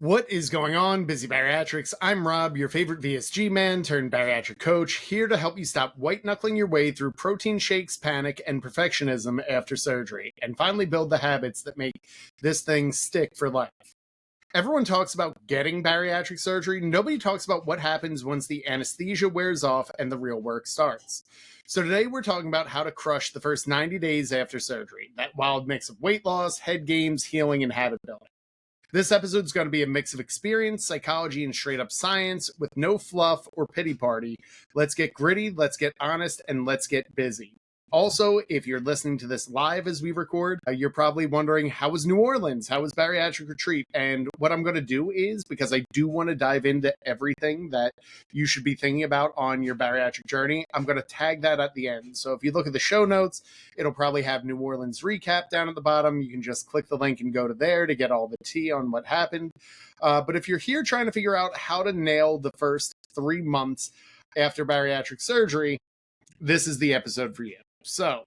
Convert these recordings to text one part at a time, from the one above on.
What is going on, Busy Bariatrics? I'm Rob, your favorite VSG man turned bariatric coach, here to help you stop white-knuckling your way through protein shakes, panic, and perfectionism after surgery, and finally build the habits that make this thing stick for life. Everyone talks about getting bariatric surgery. Nobody talks about what happens once the anesthesia wears off and the real work starts. So today we're talking about how to crush the first 90 days after surgery, that wild mix of weight loss, head games, healing, and habit building. This episode is going to be a mix of experience, psychology, and straight up science with no fluff or pity party. Let's get gritty, let's get honest, and let's get busy. Also, if you're listening to this live as we record, you're probably wondering, how was New Orleans? How was Bariatric Retreat? And what I'm going to do is, because I do want to dive into everything that you should be thinking about on your bariatric journey, I'm going to tag that at the end. So if you look at the show notes, it'll probably have New Orleans recap down at the bottom. You can just click the link and go to there to get all the tea on what happened. But if you're here trying to figure out how to nail the first 3 months after bariatric surgery, this is the episode for you. So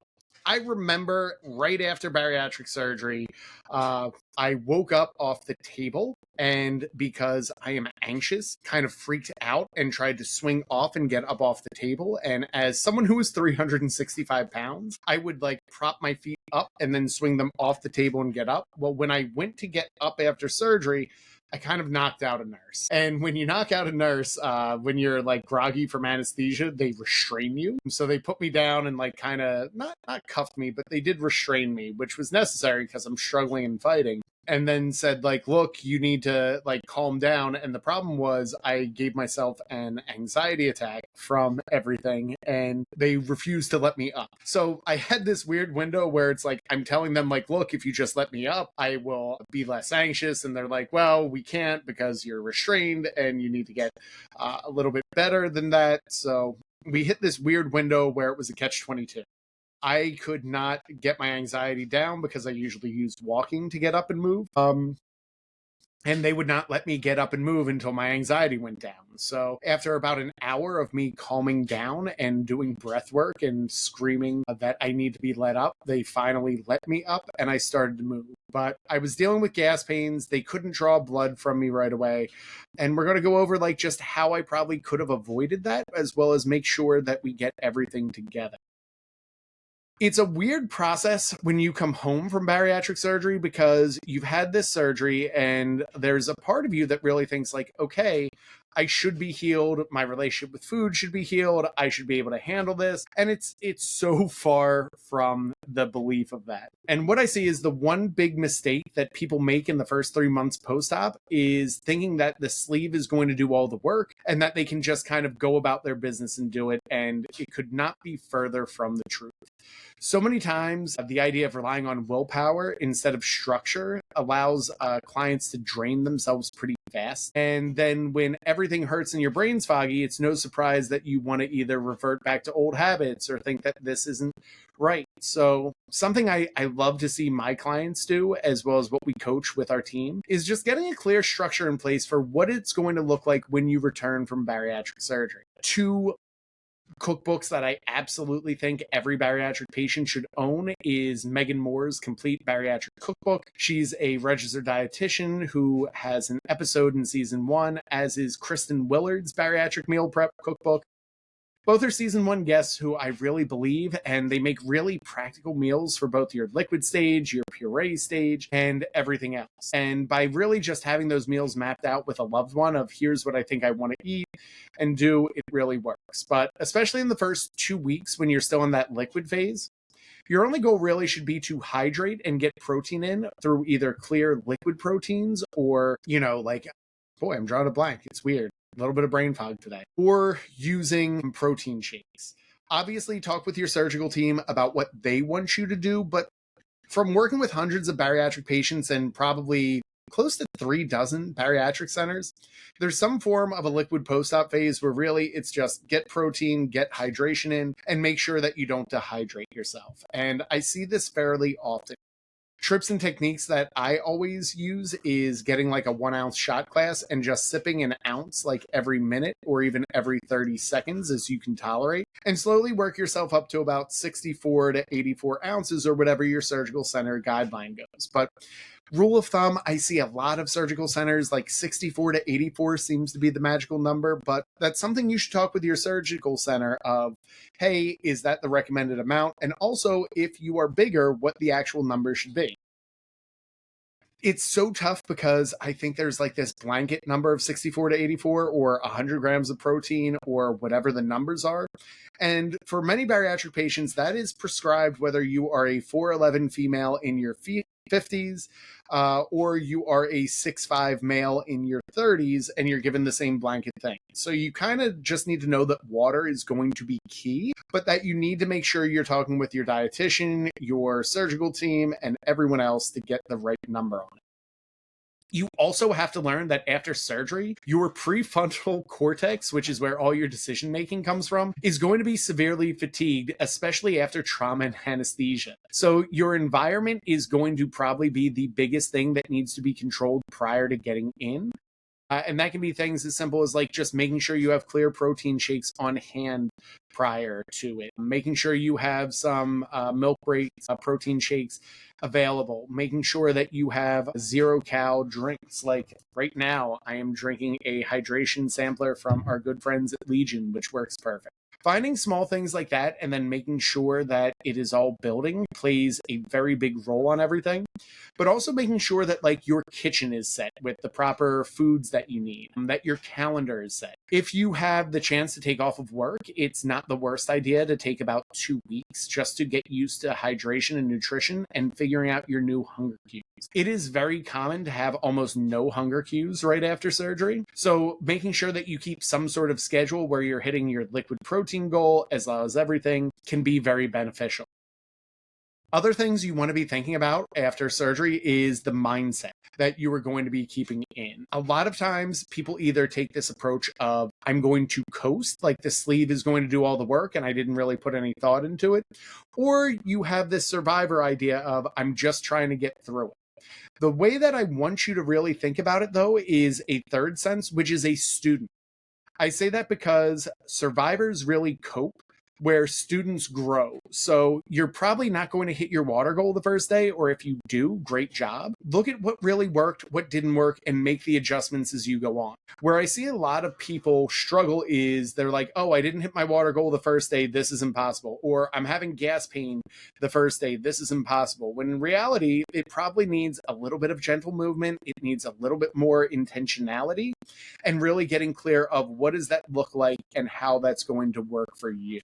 I remember right after bariatric surgery, I woke up off the table, and because I am anxious, kind of freaked out and tried to swing off and get up off the table. And as someone who was 365 pounds, I would prop my feet up and then swing them off the table and get up. Well, when I went to get up after surgery, I kind of knocked out a nurse. And when you knock out a nurse, when you're groggy from anesthesia, they restrain you. So they put me down and kind of not cuffed me, but they did restrain me, which was necessary because I'm struggling and fighting. And then said, look, you need to calm down. And the problem was I gave myself an anxiety attack from everything, and they refused to let me up. So I had this weird window where it's I'm telling them look, if you just let me up, I will be less anxious. And they're like, well, we can't because you're restrained and you need to get a little bit better than that. So we hit this weird window where it was a catch-22. I could not get my anxiety down because I usually used walking to get up and move. And they would not let me get up and move until my anxiety went down. So after about an hour of me calming down and doing breath work and screaming that I need to be let up, they finally let me up and I started to move. But I was dealing with gas pains. They couldn't draw blood from me right away. And we're going to go over just how I probably could have avoided that, as well as make sure that we get everything together. It's a weird process when you come home from bariatric surgery because you've had this surgery and there's a part of you that really thinks okay, I should be healed. My relationship with food should be healed. I should be able to handle this. And it's so far from the belief of that. And what I see is the one big mistake that people make in the first 3 months post-op is thinking that the sleeve is going to do all the work and that they can just kind of go about their business and do it. And it could not be further from the truth. So many times, the idea of relying on willpower instead of structure allows clients to drain themselves pretty fast. And then when everything hurts and your brain's foggy, it's no surprise that you want to either revert back to old habits or think that this isn't right. So something I love to see my clients do, as well as what we coach with our team, is just getting a clear structure in place for what it's going to look like when you return from bariatric surgery. Two cookbooks that I absolutely think every bariatric patient should own is Megan Moore's Complete Bariatric Cookbook. She's a registered dietitian who has an episode in season 1, as is Kristen Willard's Bariatric Meal Prep Cookbook. Both are season 1 guests who I really believe, and they make really practical meals for both your liquid stage, your puree stage, and everything else. And by really just having those meals mapped out with a loved one of here's what I think I want to eat and do, it really works. But especially in the first 2 weeks when you're still in that liquid phase, your only goal really should be to hydrate and get protein in through either clear liquid proteins or, boy, I'm drawing a blank. It's weird. A little bit of brain fog today. Or using protein shakes. Obviously, talk with your surgical team about what they want you to do, but from working with hundreds of bariatric patients and probably close to 36 bariatric centers, there's some form of a liquid post-op phase where really it's just get protein, get hydration in, and make sure that you don't dehydrate yourself. And I see this fairly often. Trips and techniques that I always use is getting a 1 ounce shot glass and just sipping an ounce every minute or even every 30 seconds as you can tolerate, and slowly work yourself up to about 64 to 84 ounces or whatever your surgical center guideline goes. But Rule of thumb, I see a lot of surgical centers like 64 to 84 seems to be the magical number, but that's something you should talk with your surgical center of, hey, is that the recommended amount? And also, if you are bigger, what the actual number should be. It's so tough because I think there's like this blanket number of 64 to 84 or 100 grams of protein or whatever the numbers are. And for many bariatric patients, that is prescribed whether you are a 4'11 female in your 50s or you are a 6'5 male in your 30s and you're given the same blanket thing. So you kind of just need to know that water is going to be key, but that you need to make sure you're talking with your dietitian, your surgical team, and everyone else to get the right number on it. You also have to learn that after surgery, your prefrontal cortex, which is where all your decision making comes from, is going to be severely fatigued, especially after trauma and anesthesia. So your environment is going to probably be the biggest thing that needs to be controlled prior to getting in. And that can be things as simple as like just making sure you have clear protein shakes on hand prior to it, making sure you have some milk breaks, protein shakes available, making sure that you have 0-cal drinks. Like right now, I am drinking a hydration sampler from our good friends at Legion, which works perfect. Finding small things like that and then making sure that it is all building plays a very big role on everything, but also making sure that like your kitchen is set with the proper foods that you need, that your calendar is set. If you have the chance to take off of work, it's not the worst idea to take about 2 weeks just to get used to hydration and nutrition and figuring out your new hunger cues. It is very common to have almost no hunger cues right after surgery. So making sure that you keep some sort of schedule where you're hitting your liquid protein goal as well as everything can be very beneficial. Other things you want to be thinking about after surgery is the mindset that you are going to be keeping in. A lot of times people either take this approach of, I'm going to coast, like the sleeve is going to do all the work and I didn't really put any thought into it. Or you have this survivor idea of, I'm just trying to get through it. The way that I want you to really think about it, though, is a third sense, which is a student. I say that because survivors really cope where students grow. So you're probably not going to hit your water goal the first day, or if you do, great job. Look at what really worked, what didn't work, and make the adjustments as you go on. Where I see a lot of people struggle is they're like, oh, I didn't hit my water goal the first day, this is impossible. Or I'm having gas pain the first day, this is impossible. When in reality, it probably needs a little bit of gentle movement. It needs a little bit more intentionality and really getting clear of what does that look like and how that's going to work for you.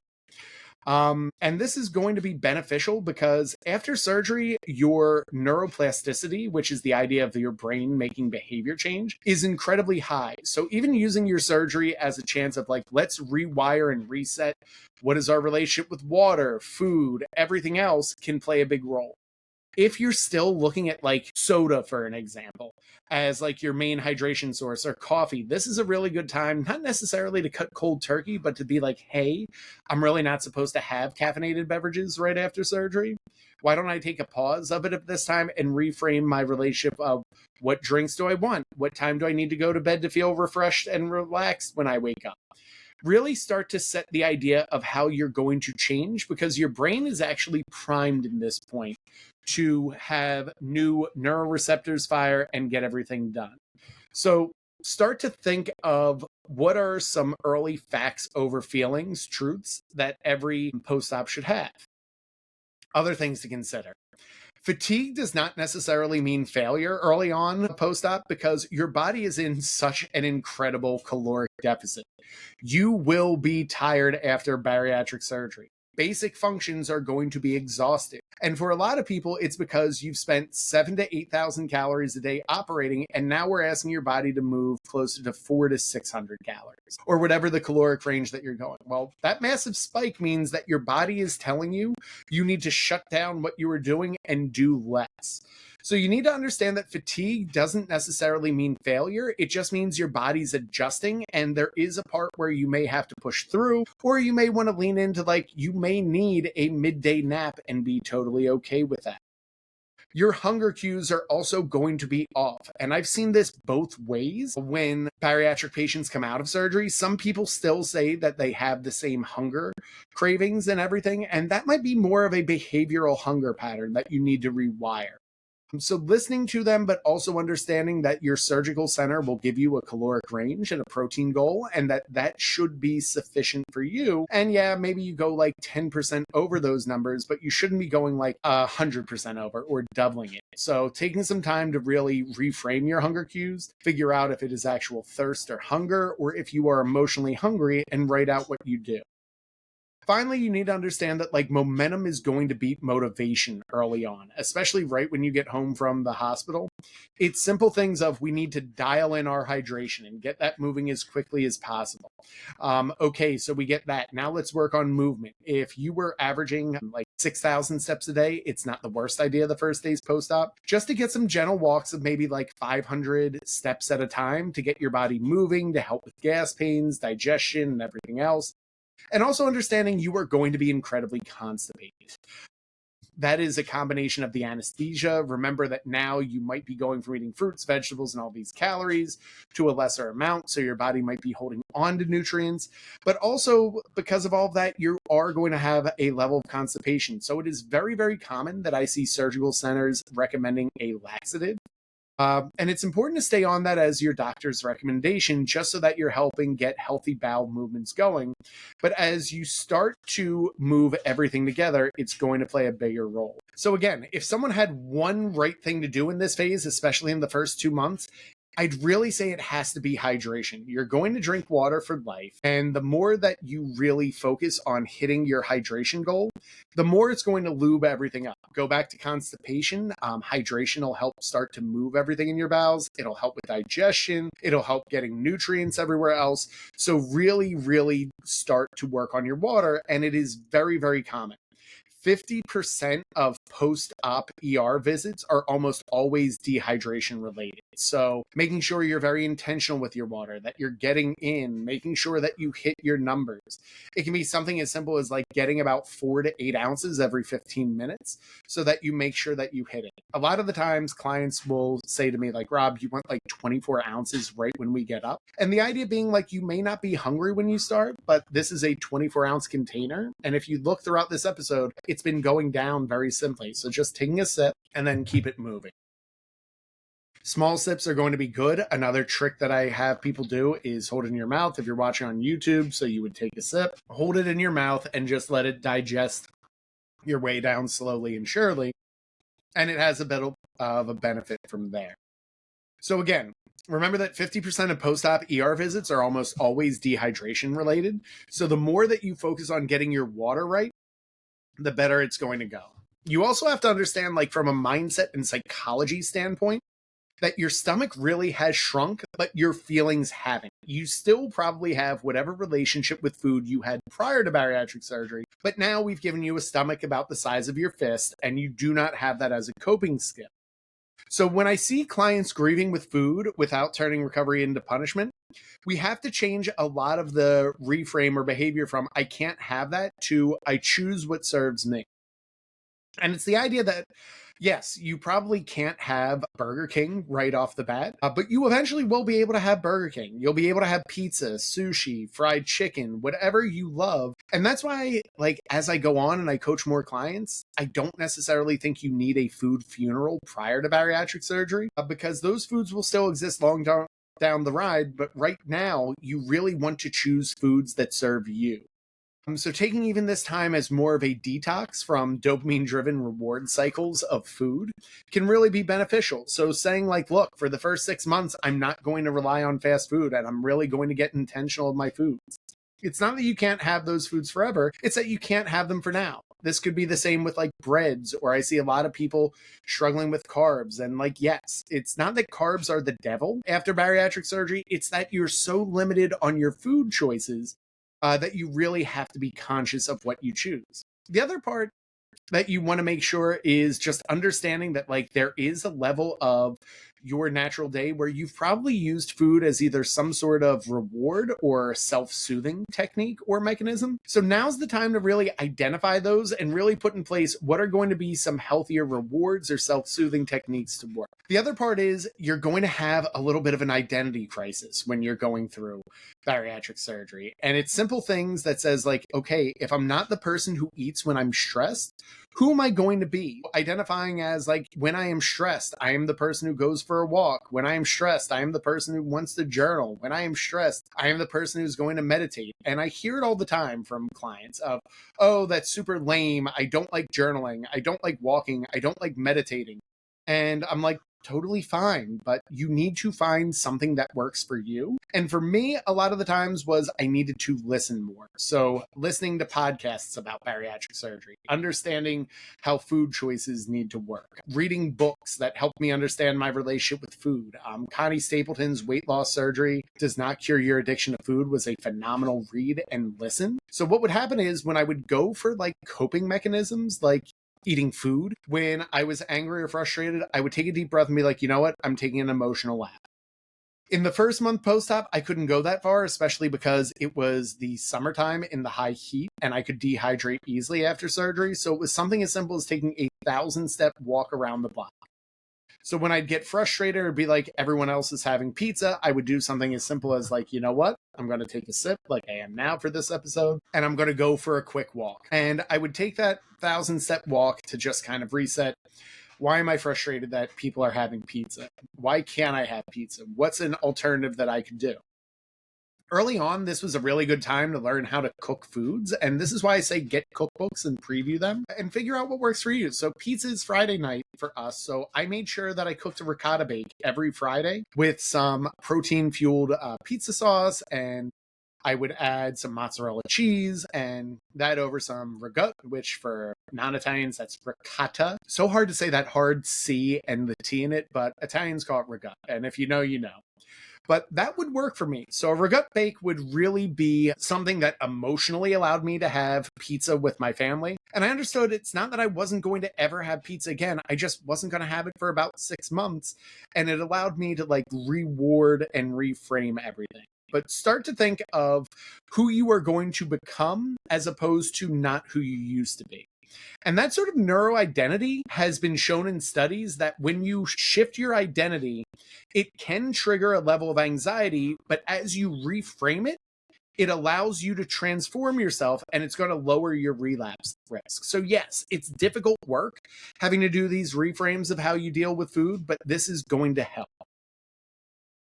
And this is going to be beneficial because after surgery, your neuroplasticity, which is the idea of your brain making behavior change, is incredibly high. So even using your surgery as a chance of like, let's rewire and reset what is our relationship with water, food, everything else can play a big role. If you're still looking at like soda, for an example, as like your main hydration source or coffee, this is a really good time, not necessarily to cut cold turkey, but to be like, hey, I'm really not supposed to have caffeinated beverages right after surgery. Why don't I take a pause of it at this time and reframe my relationship of what drinks do I want? What time do I need to go to bed to feel refreshed and relaxed when I wake up? Really start to set the idea of how you're going to change because your brain is actually primed in this point to have new neuroreceptors fire and get everything done. So start to think of what are some early facts over feelings, truths that every post-op should have. Other things to consider. Fatigue does not necessarily mean failure early on post-op because your body is in such an incredible caloric deficit. You will be tired after bariatric surgery. Basic functions are going to be exhausted. And for a lot of people, it's because you've spent 7,000 to 8,000 calories a day operating, and now we're asking your body to move closer to 400 to 600 calories, or whatever the caloric range that you're going. Well, that massive spike means that your body is telling you you need to shut down what you were doing and do less. So you need to understand that fatigue doesn't necessarily mean failure. It just means your body's adjusting, and there is a part where you may have to push through, or you may want to lean into like you may need a midday nap and be totally okay with that. Your hunger cues are also going to be off. And I've seen this both ways when bariatric patients come out of surgery. Some people still say that they have the same hunger cravings and everything, and that might be more of a behavioral hunger pattern that you need to rewire. So listening to them, but also understanding that your surgical center will give you a caloric range and a protein goal, and that should be sufficient for you. And yeah, maybe you go like 10% over those numbers, but you shouldn't be going like 100% over or doubling it. So taking some time to really reframe your hunger cues, figure out if it is actual thirst or hunger, or if you are emotionally hungry, and write out what you do. Finally, you need to understand that like momentum is going to beat motivation early on, especially right when you get home from the hospital. It's simple things of we need to dial in our hydration and get that moving as quickly as possible. Okay, so we get that. Now let's work on movement. If you were averaging like 6,000 steps a day, it's not the worst idea the first days post-op, just to get some gentle walks of maybe like 500 steps at a time to get your body moving, to help with gas pains, digestion, and everything else. And also understanding you are going to be incredibly constipated. That is a combination of the anesthesia. Remember that now you might be going from eating fruits, vegetables, and all these calories to a lesser amount, so your body might be holding on to nutrients. But also, because of all of that, you are going to have a level of constipation. So it is very, very common that I see surgical centers recommending a laxative. And it's important to stay on that as your doctor's recommendation, just so that you're helping get healthy bowel movements going. But as you start to move everything together, it's going to play a bigger role. So again, if someone had one right thing to do in this phase, especially in the first 2 months, I'd really say it has to be hydration. You're going to drink water for life. And the more that you really focus on hitting your hydration goal, the more it's going to lube everything up. Go back to constipation. Hydration will help start to move everything in your bowels. It'll help with digestion. It'll help getting nutrients everywhere else. So really, really start to work on your water. And it is very, very common. 50% of post-op ER visits are almost always dehydration related. So making sure you're very intentional with your water, that you're getting in, making sure that you hit your numbers. It can be something as simple as like getting about 4 to 8 ounces every 15 minutes so that you make sure that you hit it. A lot of the times clients will say to me like, Rob, you want like 24 ounces right when we get up? And the idea being like, you may not be hungry when you start, but this is a 24-ounce container. And if you look throughout this episode, it's been going down very simply. So just taking a sip and then keep it moving. Small sips are going to be good. Another trick that I have people do is hold it in your mouth. If you're watching on YouTube, so you would take a sip, hold it in your mouth and just let it digest your way down slowly and surely. And it has a bit of a benefit from there. So again, remember that 50% of post-op ER visits are almost always dehydration related. So the more that you focus on getting your water right, the better it's going to go. You also have to understand, like from a mindset and psychology standpoint, that your stomach really has shrunk, but your feelings haven't. You still probably have whatever relationship with food you had prior to bariatric surgery, but now we've given you a stomach about the size of your fist, and you do not have that as a coping skill. So when I see clients grieving with food without turning recovery into punishment, we have to change a lot of the reframe or behavior from I can't have that to I choose what serves me. And it's the idea that, yes, you probably can't have Burger King right off the bat, but you eventually will be able to have Burger King. You'll be able to have pizza, sushi, fried chicken, whatever you love. And that's why, like, as I go on and I coach more clients, I don't necessarily think you need a food funeral prior to bariatric surgery, because those foods will still exist long down the ride. But right now, you really want to choose foods that serve you. So taking even this time as more of a detox from dopamine-driven reward cycles of food can really be beneficial. So saying like, look, for the first 6 months, I'm not going to rely on fast food and I'm really going to get intentional with my foods. It's not that you can't have those foods forever. It's that you can't have them for now. This could be the same with like breads, or I see a lot of people struggling with carbs. And like, yes, it's not that carbs are the devil after bariatric surgery. It's that you're so limited on your food choices that you really have to be conscious of what you choose. The other part that you want to make sure is just understanding that like there is a level of your natural day where you've probably used food as either some sort of reward or self-soothing technique or mechanism. So now's the time to really identify those and really put in place what are going to be some healthier rewards or self-soothing techniques to work. The other part is you're going to have a little bit of an identity crisis when you're going through bariatric surgery. And it's simple things that says like, okay, if I'm not the person who eats when I'm stressed, Who am I going to be? Identifying as like, when I am stressed, I am the person who goes for a walk. When I am stressed, I am the person who wants to journal. When I am stressed, I am the person who's going to meditate. And I hear it all the time from clients of, oh, that's super lame. I don't like journaling. I don't like walking. I don't like meditating. And I'm like, totally fine, but you need to find something that works for you. And for me, a lot of the times was I needed to listen more. So listening to podcasts about bariatric surgery, understanding how food choices need to work, reading books that help me understand my relationship with food. Connie Stapleton's Weight Loss Surgery Does Not Cure Your Addiction to Food was a phenomenal read and listen. So what would happen is when I would go for like coping mechanisms, like eating food, when I was angry or frustrated, I would take a deep breath and be like, you know what? I'm taking an emotional lap. In the first month post-op, I couldn't go that far, especially because it was the summertime in the high heat and I could dehydrate easily after surgery. So it was something as simple as taking a 1,000-step walk around the block. So when I'd get frustrated or be like, everyone else is having pizza, I would do something as simple as like, you know what? I'm going to take a sip like I am now for this episode, and I'm going to go for a quick walk. And I would take that 1,000-step walk to just kind of reset. Why am I frustrated that people are having pizza? Why can't I have pizza? What's an alternative that I could do? Early on, this was a really good time to learn how to cook foods. And this is why I say get cookbooks and preview them and figure out what works for you. So pizza is Friday night for us. So I made sure that I cooked a ricotta bake every Friday with some protein-fueled pizza sauce, and I would add some mozzarella cheese and that over some ragut, which for non-Italians, that's ricotta. So hard to say that hard C and the T in it, but Italians call it ragut. And if you know, you know. But that would work for me. So a ragut bake would really be something that emotionally allowed me to have pizza with my family. And I understood it's not that I wasn't going to ever have pizza again. I just wasn't going to have it for about 6 months. And it allowed me to like reward and reframe everything. But start to think of who you are going to become as opposed to not who you used to be. And that sort of neuroidentity has been shown in studies that when you shift your identity, it can trigger a level of anxiety, but as you reframe it, it allows you to transform yourself and it's going to lower your relapse risk. So yes, it's difficult work having to do these reframes of how you deal with food, but this is going to help.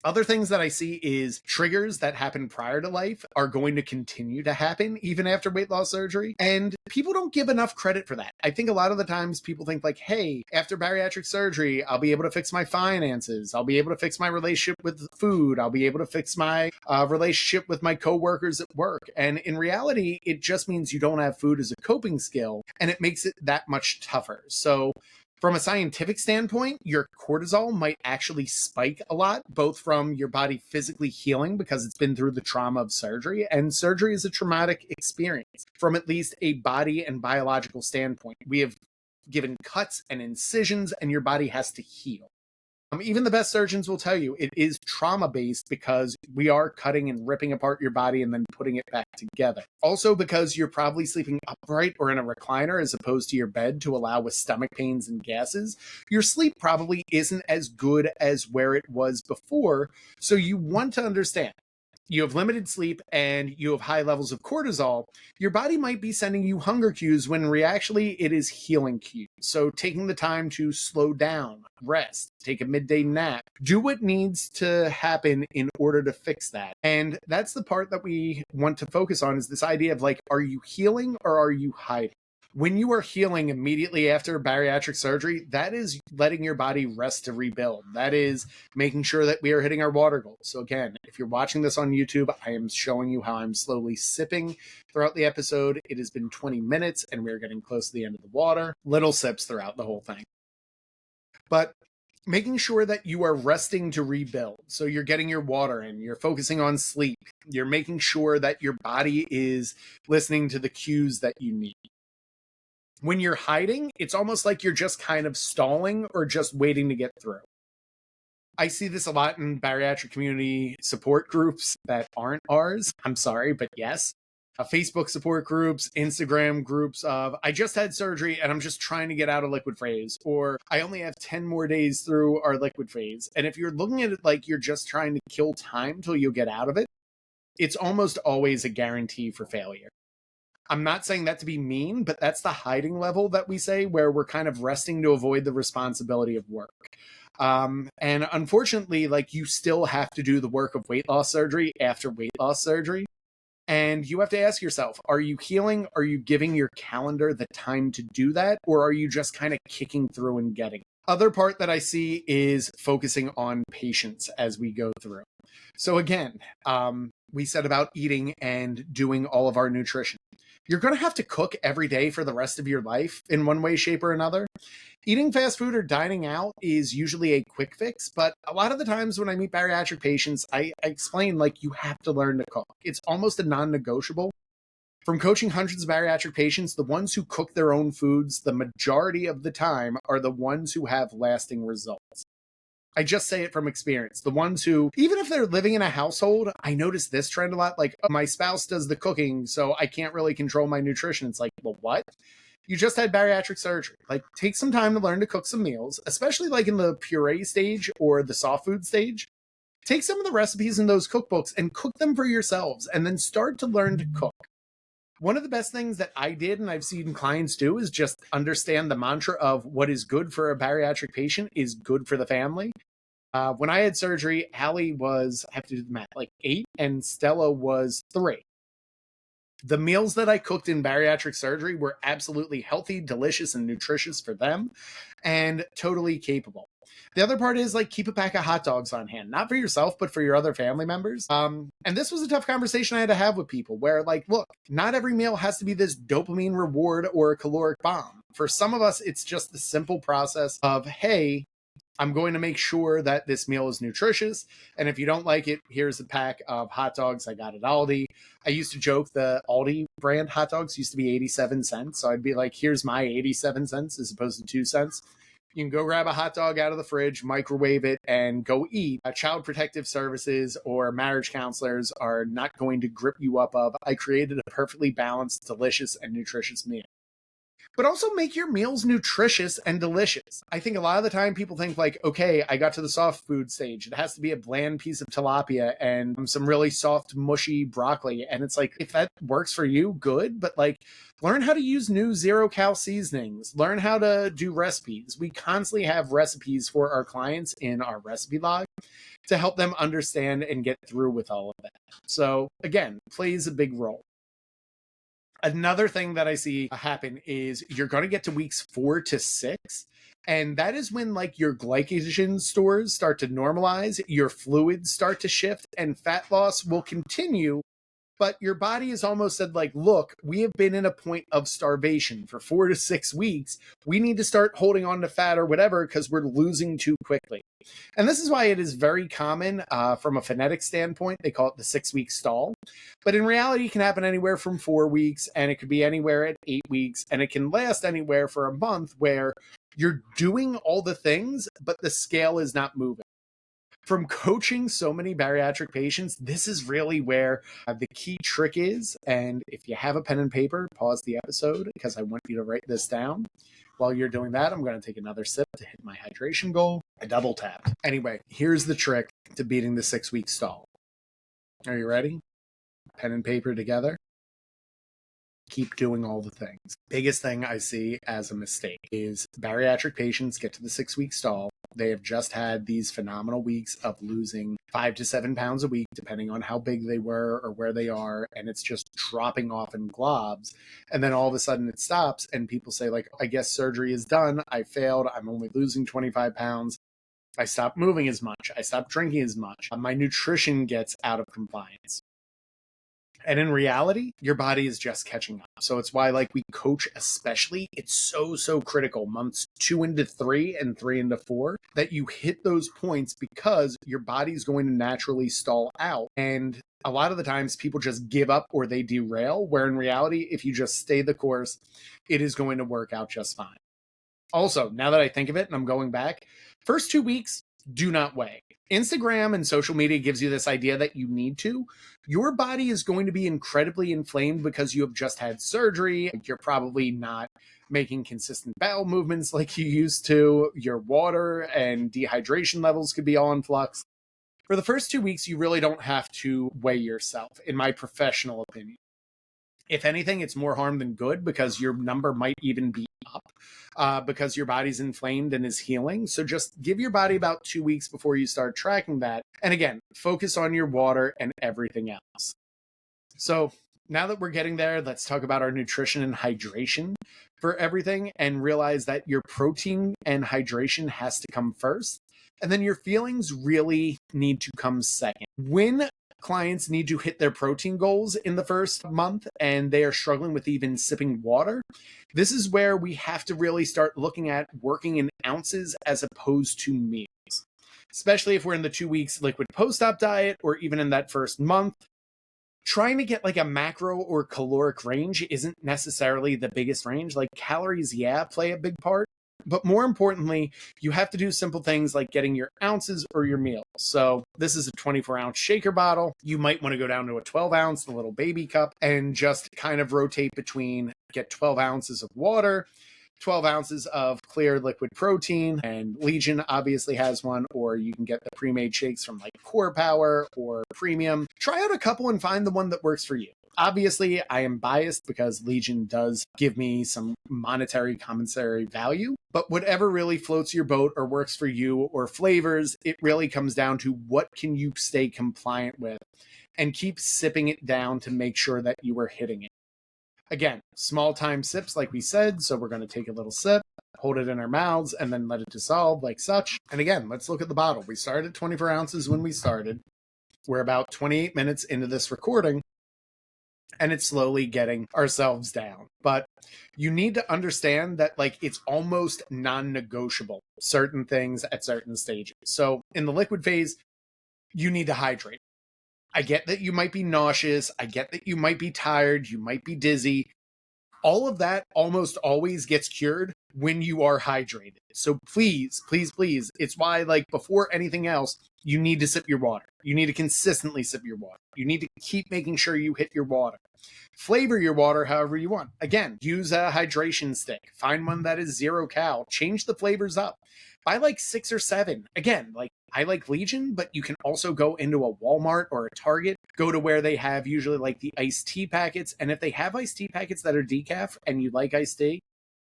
Other things that I see is triggers that happen prior to life are going to continue to happen even after weight loss surgery. And people don't give enough credit for that. I think a lot of the times people think like, hey, after bariatric surgery, I'll be able to fix my finances. I'll be able to fix my relationship with food. I'll be able to fix my relationship with my coworkers at work. And in reality, it just means you don't have food as a coping skill, and it makes it that much tougher. So from a scientific standpoint, your cortisol might actually spike a lot, both from your body physically healing because it's been through the trauma of surgery, and surgery is a traumatic experience from at least a body and biological standpoint. We have given cuts and incisions, and your body has to heal. Even the best surgeons will tell you it is trauma-based because we are cutting and ripping apart your body and then putting it back together. Also because you're probably sleeping upright or in a recliner as opposed to your bed to allow with stomach pains and gases, your sleep probably isn't as good as where it was before. So you want to understand, you have limited sleep and you have high levels of cortisol, your body might be sending you hunger cues when actually it is healing cues. So taking the time to slow down, rest, take a midday nap, do what needs to happen in order to fix that. And that's the part that we want to focus on, is this idea of like, are you healing or are you hiding? When you are healing immediately after bariatric surgery, that is letting your body rest to rebuild. That is making sure that we are hitting our water goals. So again, if you're watching this on YouTube, I am showing you how I'm slowly sipping throughout the episode. It has been 20 minutes and we're getting close to the end of the water. Little sips throughout the whole thing. But making sure that you are resting to rebuild. So you're getting your water in, you're focusing on sleep, you're making sure that your body is listening to the cues that you need. When you're hiding, it's almost like you're just kind of stalling or just waiting to get through. I see this a lot in bariatric community support groups that aren't ours. I'm sorry, but yes. Facebook support groups, Instagram groups of, I just had surgery and I'm just trying to get out of liquid phase, or I only have 10 more days through our liquid phase. And if you're looking at it like you're just trying to kill time till you get out of it, it's almost always a guarantee for failure. I'm not saying that to be mean, but that's the hiding level that we say where we're kind of resting to avoid the responsibility of work. And unfortunately, like you still have to do the work of weight loss surgery after weight loss surgery. And you have to ask yourself, are you healing? Are you giving your calendar the time to do that? Or are you just kind of kicking through and getting it? Other part that I see is focusing on patience as we go through. So again, we said about eating and doing all of our nutrition. You're going to have to cook every day for the rest of your life in one way, shape, or another. Eating fast food or dining out is usually a quick fix, but a lot of the times when I meet bariatric patients, I explain like you have to learn to cook. It's almost a non-negotiable. From coaching hundreds of bariatric patients, the ones who cook their own foods the majority of the time are the ones who have lasting results. I just say it from experience. The ones who, even if they're living in a household, I notice this trend a lot. Like, oh, my spouse does the cooking, so I can't really control my nutrition. It's like, well, what? You just had bariatric surgery. Like, take some time to learn to cook some meals, especially like in the puree stage or the soft food stage. Take some of the recipes in those cookbooks and cook them for yourselves, and then start to learn to cook. One of the best things that I did and I've seen clients do is just understand the mantra of what is good for a bariatric patient is good for the family. When I had surgery, Allie was, I have to do the math, like 8 and Stella was 3. The meals that I cooked in bariatric surgery were absolutely healthy, delicious, and nutritious for them and totally capable. The other part is like keep a pack of hot dogs on hand, not for yourself, but for your other family members. And this was a tough conversation I had to have with people where like, look, not every meal has to be this dopamine reward or a caloric bomb. For some of us, it's just the simple process of, hey, I'm going to make sure that this meal is nutritious. And if you don't like it, here's a pack of hot dogs I got at Aldi. I used to joke the Aldi brand hot dogs used to be 87 cents. So I'd be like, here's my 87 cents as opposed to 2 cents. You can go grab a hot dog out of the fridge, microwave it, and go eat. Child protective services or marriage counselors are not going to grip you up of, I created a perfectly balanced, delicious, and nutritious meal. But also make your meals nutritious and delicious. I think a lot of the time people think like, okay, I got to the soft food stage. It has to be a bland piece of tilapia and some really soft, mushy broccoli. And it's like, if that works for you, good. But like, learn how to use new zero-cal seasonings. Learn how to do recipes. We constantly have recipes for our clients in our recipe log to help them understand and get through with all of that. So again, plays a big role. Another thing that I see happen is you're going to get to weeks 4 to 6. And that is when like your glycogen stores start to normalize, your fluids start to shift, and fat loss will continue. But your body has almost said like, look, we have been in a point of starvation for 4 to 6 weeks. We need to start holding on to fat or whatever because we're losing too quickly. And this is why it is very common from a phonetic standpoint. They call it the 6-week stall. But in reality, it can happen anywhere from 4 weeks, and it could be anywhere at 8 weeks, and it can last anywhere for a month where you're doing all the things, but the scale is not moving. From coaching so many bariatric patients, this is really where the key trick is. And if you have a pen and paper, pause the episode because I want you to write this down. While you're doing that, I'm going to take another sip to hit my hydration goal. I double tapped. Anyway, here's the trick to beating the 6-week stall. Are you ready? Pen and paper together. Keep doing all the things. Biggest thing I see as a mistake is bariatric patients get to the 6-week stall. They have just had these phenomenal weeks of losing 5 to 7 pounds a week, depending on how big they were or where they are. And it's just dropping off in globs. And then all of a sudden it stops and people say like, I guess surgery is done. I failed. I'm only losing 25 pounds. I stopped moving as much. I stopped drinking as much. My nutrition gets out of compliance. And in reality, your body is just catching up. So it's why, like, we coach especially, it's so critical months 2 into 3 and 3 into 4 that you hit those points because your body's going to naturally stall out. And a lot of the times people just give up or they derail, where in reality, if you just stay the course, it is going to work out just fine. Also, now that I think of it and I'm going back, first 2 weeks, do not weigh. Instagram and social media gives you this idea that you need to. Your body is going to be incredibly inflamed because you have just had surgery. You're probably not making consistent bowel movements like you used to. Your water and dehydration levels could be all in flux. For the first 2 weeks, you really don't have to weigh yourself, in my professional opinion. If anything, it's more harm than good because your number might even be up because your body's inflamed and is healing. So just give your body about 2 weeks before you start tracking that. And again, focus on your water and everything else. So now that we're getting there, let's talk about our nutrition and hydration for everything and realize that your protein and hydration has to come first. And then your feelings really need to come second. When clients need to hit their protein goals in the first month and they are struggling with even sipping water, this is where we have to really start looking at working in ounces as opposed to meals. Especially if we're in the 2 weeks liquid post-op diet or even in that first month. Trying to get like a macro or caloric range isn't necessarily the biggest range. Like calories, yeah, play a big part. But more importantly, you have to do simple things like getting your ounces or your meals. So this is a 24-ounce shaker bottle. You might want to go down to a 12-ounce, the little baby cup, and just kind of rotate between get 12 ounces of water, 12 ounces of clear liquid protein, and Legion obviously has one, or you can get the pre-made shakes from like Core Power or Premium. Try out a couple and find the one that works for you. Obviously, I am biased because Legion does give me some monetary compensatory value, but whatever really floats your boat or works for you or flavors, it really comes down to what can you stay compliant with and keep sipping it down to make sure that you are hitting it. Again, small time sips like we said, so we're going to take a little sip, hold it in our mouths, and then let it dissolve like such. And again, let's look at the bottle. We started at 24 ounces when we started. We're about 28 minutes into this recording, and it's slowly getting ourselves down. But you need to understand that like it's almost non-negotiable, certain things at certain stages. So in the liquid phase, you need to hydrate. I get that you might be nauseous. I get that you might be tired. You might be dizzy. All of that almost always gets cured when you are hydrated. So please, please, please, it's why like before anything else, you need to sip your water. You need to consistently sip your water. You need to keep making sure you hit your water. Flavor your water however you want. Again, use a hydration stick. Find one that is 0 cal. Change the flavors up. Buy like 6 or 7. Again, like I like Legion, but you can also go into a Walmart or a Target, go to where they have usually like the iced tea packets. And if they have iced tea packets that are decaf and you like iced tea,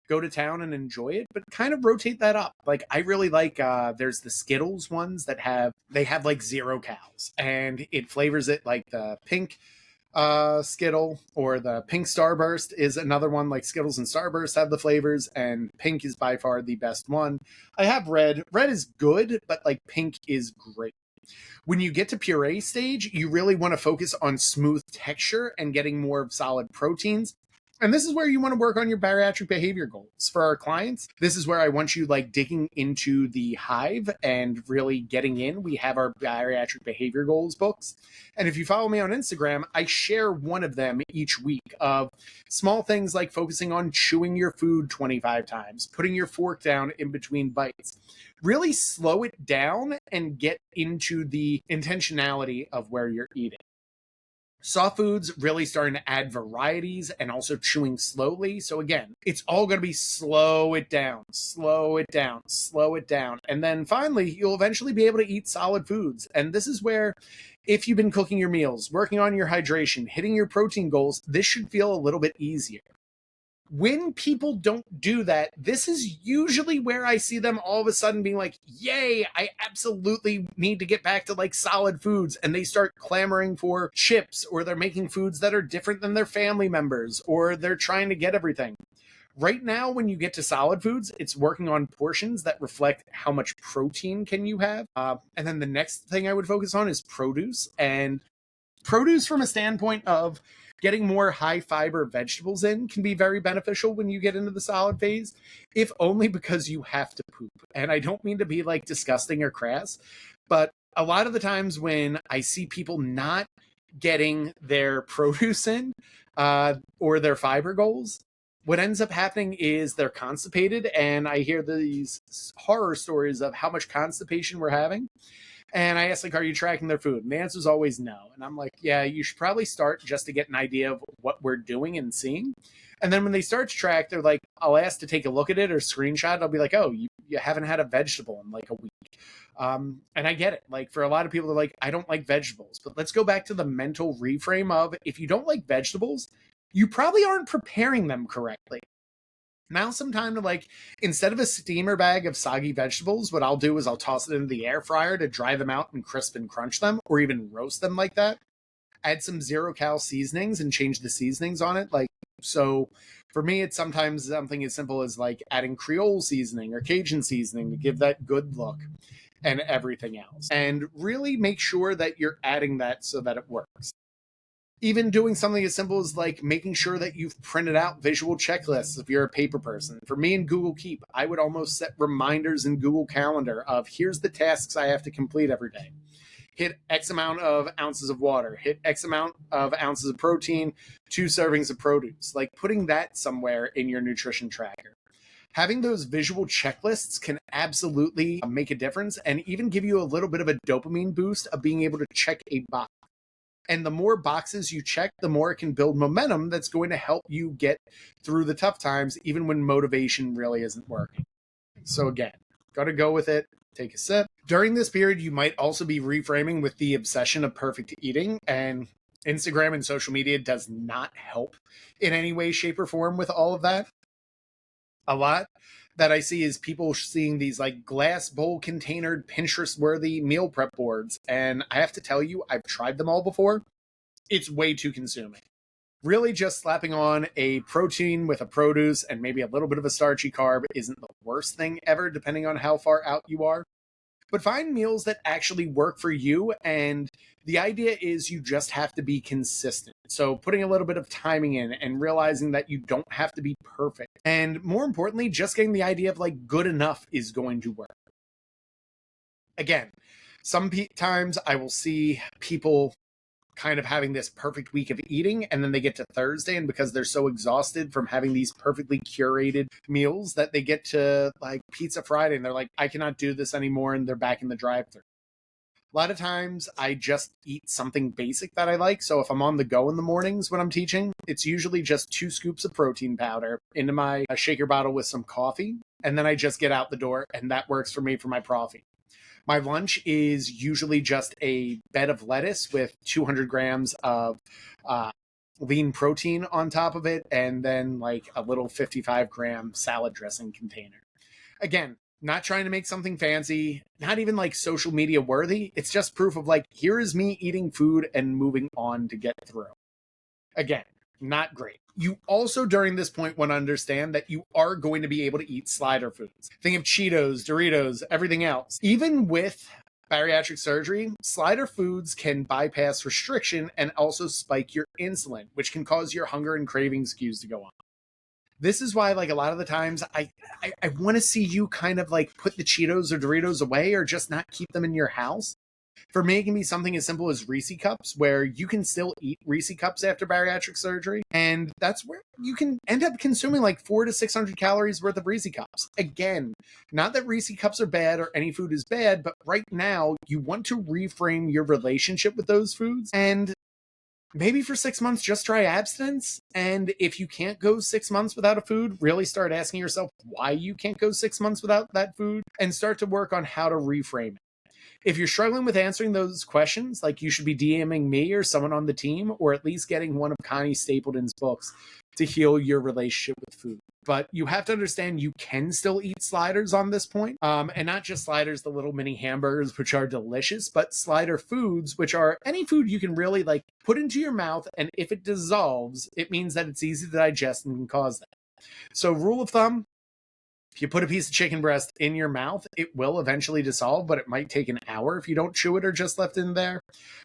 go to town and enjoy it, but kind of rotate that up. Like I really like, there's the Skittles ones that have like 0 cals and it flavors it like the pink Skittle, or the pink Starburst is another one. Like Skittles and Starburst have the flavors, and pink is by far the best one. I have red. Red is good, but like pink is great. When you get to puree stage, you really want to focus on smooth texture and getting more of solid proteins. And this is where you want to work on your bariatric behavior goals. For our clients, this is where I want you like digging into the hive and really getting in. We have our bariatric behavior goals books. And if you follow me on Instagram, I share one of them each week of small things like focusing on chewing your food 25 times, putting your fork down in between bites. Really slow it down and get into the intentionality of where you're eating. Soft foods really starting to add varieties and also chewing slowly. So again, it's all going to be slow it down, slow it down, slow it down. And then finally, you'll eventually be able to eat solid foods. And this is where, if you've been cooking your meals, working on your hydration, hitting your protein goals, this should feel a little bit easier. When people don't do that, this is usually where I see them all of a sudden being like, yay, I absolutely need to get back to like solid foods. And they start clamoring for chips, or they're making foods that are different than their family members, or they're trying to get everything. Right now, when you get to solid foods, it's working on portions that reflect how much protein can you have. And then the next thing I would focus on is produce. And produce from a standpoint of getting more high fiber vegetables in can be very beneficial when you get into the solid phase, if only because you have to poop. And I don't mean to be like disgusting or crass, but a lot of the times when I see people not getting their produce in or their fiber goals, what ends up happening is they're constipated. And I hear these horror stories of how much constipation we're having. And I asked, like, are you tracking their food? And the answer is always no. And I'm like, yeah, you should probably start just to get an idea of what we're doing and seeing. And then when they start to track, they're like, I'll ask to take a look at it or screenshot. I'll be like, oh, you haven't had a vegetable in like a week. And I get it. Like for a lot of people, they're like, I don't like vegetables. But let's go back to the mental reframe of, if you don't like vegetables, you probably aren't preparing them correctly. Now some time to, like, instead of a steamer bag of soggy vegetables, what I'll do is I'll toss it into the air fryer to dry them out and crisp and crunch them, or even roast them like that. Add some 0-cal seasonings and change the seasonings on it. Like, so for me, it's sometimes something as simple as like adding Creole seasoning or Cajun seasoning to give that good look and everything else. And really make sure that you're adding that so that it works. Even doing something as simple as like making sure that you've printed out visual checklists if you're a paper person. For me in Google Keep, I would almost set reminders in Google Calendar of here's the tasks I have to complete every day. Hit X amount of ounces of water, hit X amount of ounces of protein, 2 servings of produce. Like putting that somewhere in your nutrition tracker. Having those visual checklists can absolutely make a difference and even give you a little bit of a dopamine boost of being able to check a box. And the more boxes you check, the more it can build momentum that's going to help you get through the tough times, even when motivation really isn't working. So again, got to go with it. Take a sip. During this period, you might also be reframing with the obsession of perfect eating, and Instagram and social media does not help in any way, shape, or form with all of that. A lot that I see is people seeing these like glass bowl containered Pinterest worthy meal prep boards. And I have to tell you, I've tried them all before. It's way too consuming. Really just slapping on a protein with a produce and maybe a little bit of a starchy carb isn't the worst thing ever, depending on how far out you are. But find meals that actually work for you. And the idea is you just have to be consistent. So putting a little bit of timing in and realizing that you don't have to be perfect. And more importantly, just getting the idea of like good enough is going to work. Again, sometimes I will see people kind of having this perfect week of eating, and then they get to Thursday, and because they're so exhausted from having these perfectly curated meals that they get to like Pizza Friday and they're like, I cannot do this anymore, and they're back in the drive-thru. A lot of times I just eat something basic that I like. So if I'm on the go in the mornings when I'm teaching, it's usually just 2 scoops of protein powder into my shaker bottle with some coffee, and then I just get out the door, and that works for me for my coffee. My lunch is usually just a bed of lettuce with 200 grams of lean protein on top of it, and then like a little 55-gram salad dressing container. Again, not trying to make something fancy, not even like social media worthy. It's just proof of like, here is me eating food and moving on to get through. Again, not great. You also during this point want to understand that you are going to be able to eat slider foods. Think of Cheetos, Doritos, everything else. Even with bariatric surgery, slider foods can bypass restriction and also spike your insulin, which can cause your hunger and cravings cues to go on. This is why, like, a lot of the times I want to see you kind of like put the Cheetos or Doritos away or just not keep them in your house. For me, it can be something as simple as Reese cups, where you can still eat Reese cups after bariatric surgery. And that's where you can end up consuming like 400 to 600 calories worth of Reese cups. Again, not that Reese cups are bad or any food is bad, but right now you want to reframe your relationship with those foods. And maybe for 6 months, just try abstinence. And if you can't go 6 months without a food, really start asking yourself why you can't go 6 months without that food and start to work on how to reframe it. If you're struggling with answering those questions, like you should be DMing me or someone on the team, or at least getting one of Connie Stapleton's books to heal your relationship with food. But you have to understand you can still eat sliders on this point. And not just sliders, the little mini hamburgers, which are delicious, but slider foods, which are any food you can really like put into your mouth. And if it dissolves, it means that it's easy to digest and can cause that. So rule of thumb, if you put a piece of chicken breast in your mouth, it will eventually dissolve, but it might take an hour if you don't chew it or just left it in there.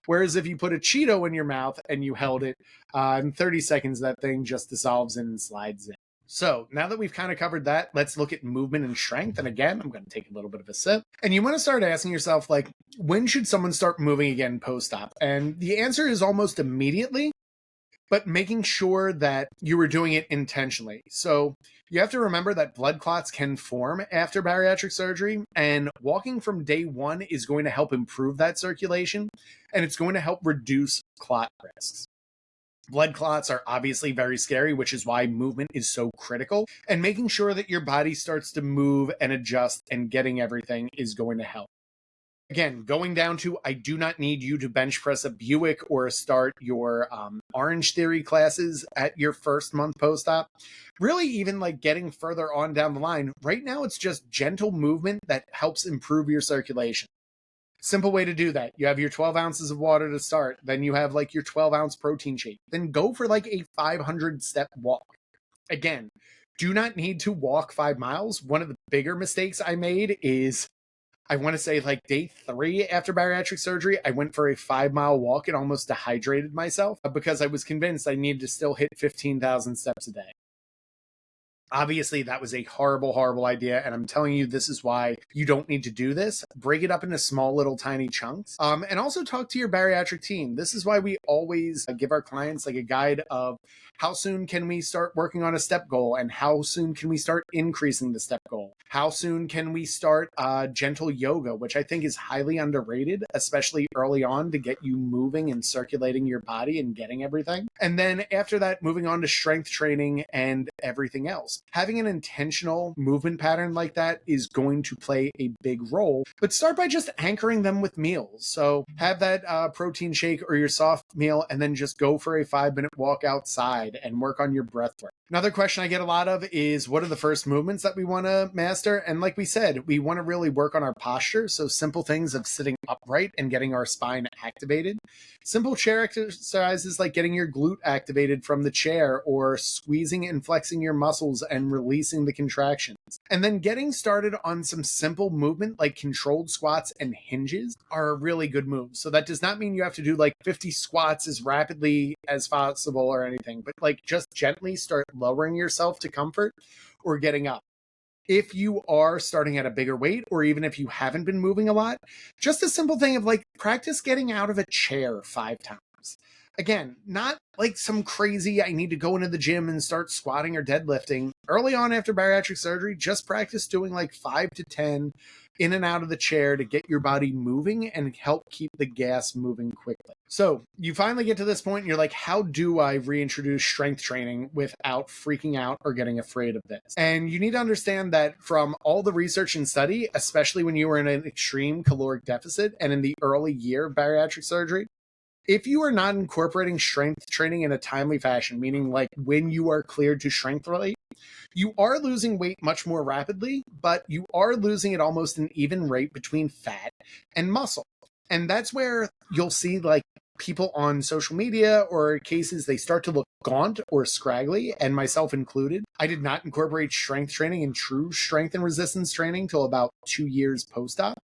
Whereas if you put a Cheeto in your mouth and you held it, in 30 seconds, that thing just dissolves and slides in. So now that we've kind of covered that, let's look at movement and strength. And again, I'm going to take a little bit of a sip. And you want to start asking yourself, like, when should someone start moving again post-op? And the answer is almost immediately, but making sure that you were doing it intentionally. So you have to remember that blood clots can form after bariatric surgery, and walking from day one is going to help improve that circulation, and it's going to help reduce clot risks. Blood clots are obviously very scary, which is why movement is so critical, and making sure that your body starts to move and adjust and getting everything is going to help. Again, going down to, I do not need you to bench press a Buick or start your Orange Theory classes at your first month post-op. Really, even like getting further on down the line, right now it's just gentle movement that helps improve your circulation. Simple way to do that. You have your 12 ounces of water to start. Then you have like your 12-ounce protein shake. Then go for like a 500-step walk. Again, do not need to walk 5 miles. One of the bigger mistakes I made is, I want to say like day 3 after bariatric surgery, I went for a 5-mile walk and almost dehydrated myself because I was convinced I needed to still hit 15,000 steps a day. Obviously, that was a horrible, horrible idea. And I'm telling you, this is why you don't need to do this. Break it up into small, little, tiny chunks. And also talk to your bariatric team. This is why we always give our clients like a guide of how soon can we start working on a step goal and how soon can we start increasing the step goal? How soon can we start gentle yoga, which I think is highly underrated, especially early on to get you moving and circulating your body and getting everything. And then after that, moving on to strength training and everything else. Having an intentional movement pattern like that is going to play a big role, but start by just anchoring them with meals. So have that protein shake or your soft meal, and then just go for a 5-minute walk outside and work on your breath work. Another question I get a lot of is, what are the first movements that we want to master? And like we said, we want to really work on our posture. So simple things of sitting upright and getting our spine activated. Simple chair exercises like getting your glute activated from the chair, or squeezing and flexing your muscles and releasing the contractions. And then getting started on some simple movement like controlled squats and hinges are a really good move. So that does not mean you have to do like 50 squats as rapidly as possible or anything, but like just gently start lowering yourself to comfort or getting up. If you are starting at a bigger weight, or even if you haven't been moving a lot, just a simple thing of like practice getting out of a chair 5 times. Again, not like some crazy, I need to go into the gym and start squatting or deadlifting. Early on after bariatric surgery, just practice doing like 5 to 10 in and out of the chair to get your body moving and help keep the gas moving quickly. So you finally get to this point and you're like, how do I reintroduce strength training without freaking out or getting afraid of this? And you need to understand that from all the research and study, especially when you were in an extreme caloric deficit and in the early year of bariatric surgery, if you are not incorporating strength training in a timely fashion, meaning like when you are cleared to strength relate, you are losing weight much more rapidly, but you are losing at almost an even rate between fat and muscle. And that's where you'll see like people on social media or cases, they start to look gaunt or scraggly, and myself included. I did not incorporate strength training and true strength and resistance training till about 2 years post-op.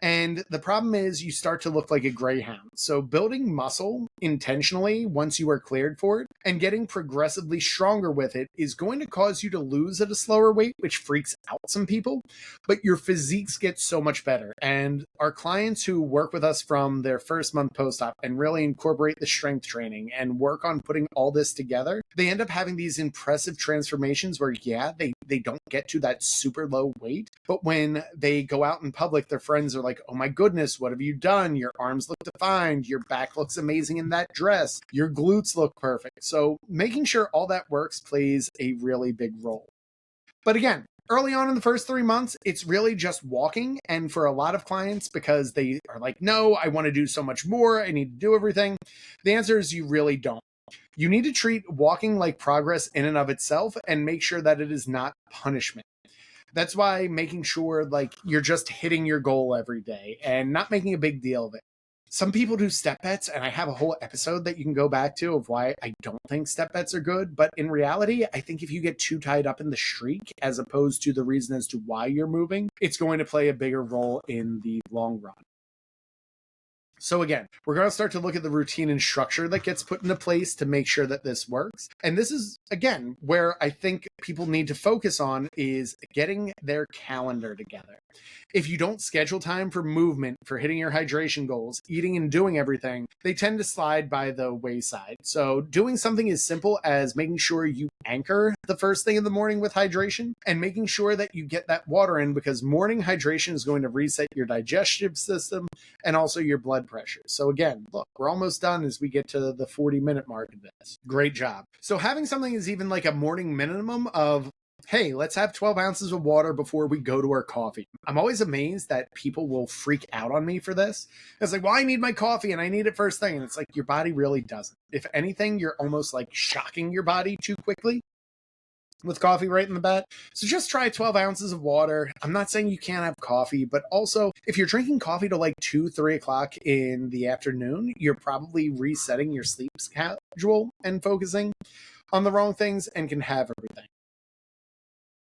And the problem is you start to look like a greyhound. So building muscle intentionally once you are cleared for it and getting progressively stronger with it is going to cause you to lose at a slower rate, which freaks out some people, but your physiques get so much better. And our clients who work with us from their first month post-op and really incorporate the strength training and work on putting all this together, they end up having these impressive transformations where, yeah, they don't get to that super low weight, but when they go out in public, their friends are like, oh my goodness, what have you done? Your arms look defined. Your back looks amazing in that dress. Your glutes look perfect. So making sure all that works plays a really big role. But again, early on in the first 3 months, it's really just walking. And for a lot of clients, because they are like, no, I want to do so much more, I need to do everything, the answer is you really don't. You need to treat walking like progress in and of itself and make sure that it is not punishment. That's why making sure like you're just hitting your goal every day and not making a big deal of it. Some people do step bets, and I have a whole episode that you can go back to of why I don't think step bets are good. But in reality, I think if you get too tied up in the streak as opposed to the reason as to why you're moving, it's going to play a bigger role in the long run. So again, we're going to start to look at the routine and structure that gets put into place to make sure that this works. And this is, again, where I think people need to focus on is getting their calendar together. If you don't schedule time for movement, for hitting your hydration goals, eating and doing everything, they tend to slide by the wayside. So doing something as simple as making sure you anchor the first thing in the morning with hydration and making sure that you get that water in, because morning hydration is going to reset your digestive system and also your blood pressure. So again, look, we're almost done as we get to the 40-minute mark of this. Great job. So having something is even like a morning minimum of hey, let's have 12 ounces of water before we go to our coffee. I'm always amazed that people will freak out on me for this. It's like, well, I need my coffee and I need it first thing. And it's like, your body really doesn't. If anything, you're almost like shocking your body too quickly with coffee right in the bat. So just try 12 ounces of water. I'm not saying you can't have coffee, but also if you're drinking coffee to like 2, 3 o'clock in the afternoon, you're probably resetting your sleep schedule and focusing on the wrong things and can have everything.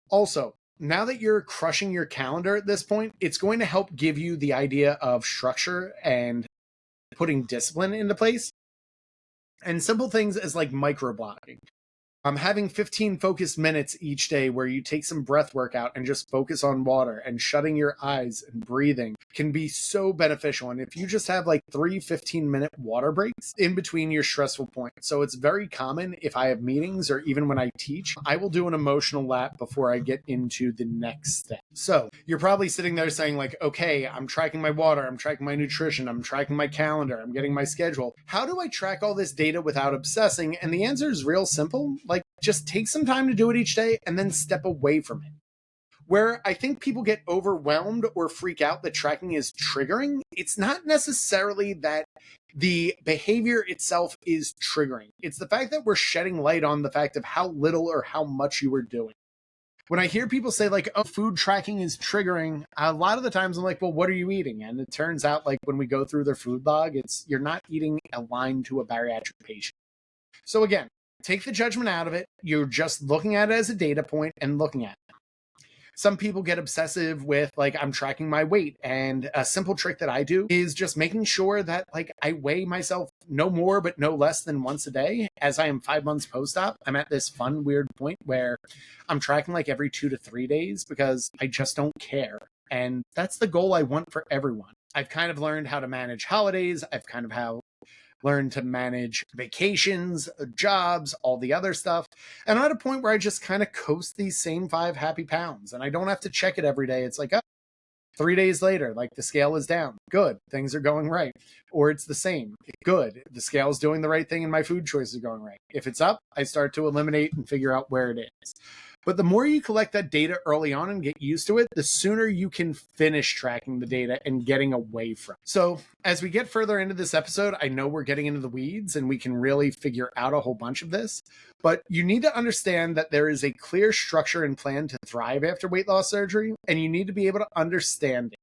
Also, now that you're crushing your calendar at this point, it's going to help give you the idea of structure and putting discipline into place. And simple things as like micro blocking. Having 15 focused minutes each day where you take some breath work out and just focus on water and shutting your eyes and breathing can be so beneficial. And if you just have like 3 15-minute water breaks in between your stressful points. So it's very common if I have meetings or even when I teach, I will do an emotional lap before I get into the next step. So you're probably sitting there saying like, okay, I'm tracking my water, I'm tracking my nutrition, I'm tracking my calendar, I'm getting my schedule. How do I track all this data without obsessing? And the answer is real simple. Like, just take some time to do it each day and then step away from it. Where I think people get overwhelmed or freak out that tracking is triggering, it's not necessarily that the behavior itself is triggering. It's the fact that we're shedding light on the fact of how little or how much you were doing. When I hear people say like, oh, food tracking is triggering, a lot of the times I'm like, well, what are you eating? And it turns out like when we go through their food log, you're not eating aligned to a bariatric patient. So again, take the judgment out of it. You're just looking at it as a data point and looking at it. Some people get obsessive with like, I'm tracking my weight. And a simple trick that I do is just making sure that like I weigh myself no more, but no less than once a day. As I am 5 months post-op, I'm at this fun, weird point where I'm tracking like every 2 to 3 days because I just don't care. And that's the goal I want for everyone. I've kind of learned how to manage holidays. I've kind of learn to manage vacations, jobs, all the other stuff. And I'm at a point where I just kind of coast these same 5 happy pounds and I don't have to check it every day. It's like, oh, 3 days later, like the scale is down. Good. Things are going right. Or it's the same. Good. The scale is doing the right thing and my food choices are going right. If it's up, I start to eliminate and figure out where it is. But the more you collect that data early on and get used to it, the sooner you can finish tracking the data and getting away from it. So as we get further into this episode, I know we're getting into the weeds and we can really figure out a whole bunch of this, but you need to understand that there is a clear structure and plan to thrive after weight loss surgery, and you need to be able to understand it.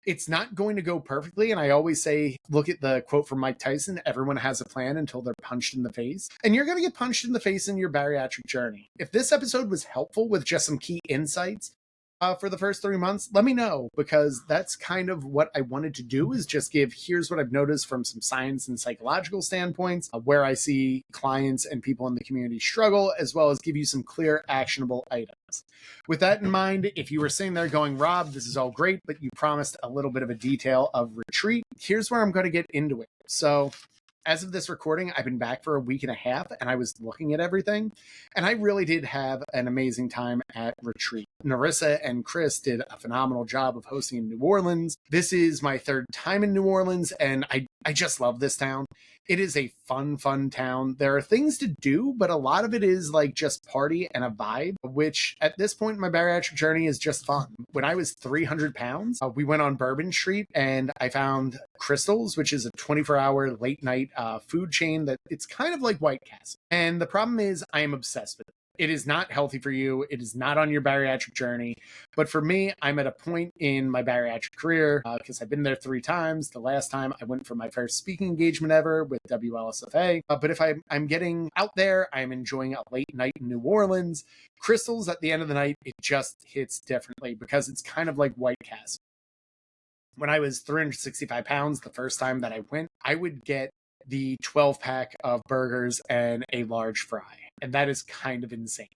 It's not going to go perfectly. And I always say, look at the quote from Mike Tyson, everyone has a plan until they're punched in the face. And you're going to get punched in the face in your bariatric journey. If this episode was helpful with just some key insights for the first 3 months, let me know, because that's kind of what I wanted to do, is just give, here's what I've noticed from some science and psychological standpoints, where I see clients and people in the community struggle, as well as give you some clear, actionable items. With that in mind, if you were sitting there going, Rob, this is all great, but you promised a little bit of a detail of retreat, here's where I'm going to get into it. So as of this recording, I've been back for a week and a half and I was looking at everything, and I really did have an amazing time at retreat. Narissa and Chris did a phenomenal job of hosting in New Orleans. This is my 3rd time in New Orleans and I just love this town. It is a fun town. There are things to do, but a lot of it is like just party and a vibe, which at this point in my bariatric journey is just fun. When I was 300 pounds, we went on Bourbon Street and I found Crystals, which is a 24-hour late night food chain that it's kind of like White Castle. And the problem is I am obsessed with it. It is not healthy for you. It is not on your bariatric journey. But for me, I'm at a point in my bariatric career because I've been there 3 times. The last time I went for my first speaking engagement ever with WLSFA. But if I'm getting out there, I'm enjoying a late night in New Orleans. Crystals at the end of the night, it just hits differently because it's kind of like White Castle. When I was 365 pounds, the first time that I went, I would get the 12-pack of burgers and a large fry. And that is kind of insane.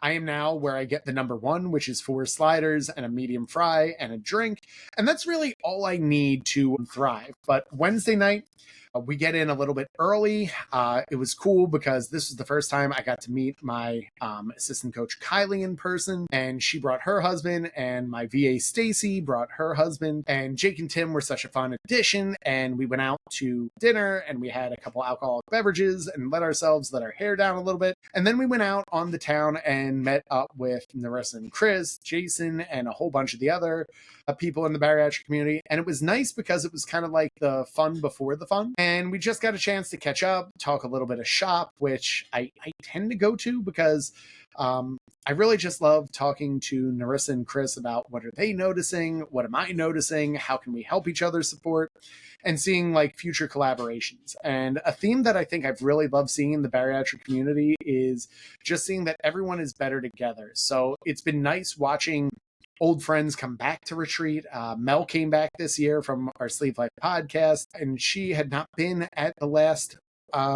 I am now where I get the number 1, which is 4 sliders and a medium fry and a drink. And that's really all I need to thrive. But Wednesday night, We get in a little bit early. It was cool because this was the first time I got to meet my assistant coach Kylie in person, and she brought her husband, and my VA Stacy brought her husband, and Jake and Tim were such a fun addition. And we went out to dinner, and we had a couple alcoholic beverages and let our hair down a little bit. And then we went out on the town and met up with Narissa and Chris, Jason, and a whole bunch of the other people in the bariatric community. And it was nice because it was kind of like the fun before the fun. And we just got a chance to catch up, talk a little bit of shop, which I tend to go to because I really just love talking to Narissa and Chris about what are they noticing, what am I noticing, how can we help each other support, and seeing like future collaborations. And a theme that I think I've really loved seeing in the bariatric community is just seeing that everyone is better together. So it's been nice watching old friends come back to retreat. Mel came back this year from our Sleep Life podcast, and she had not been at the last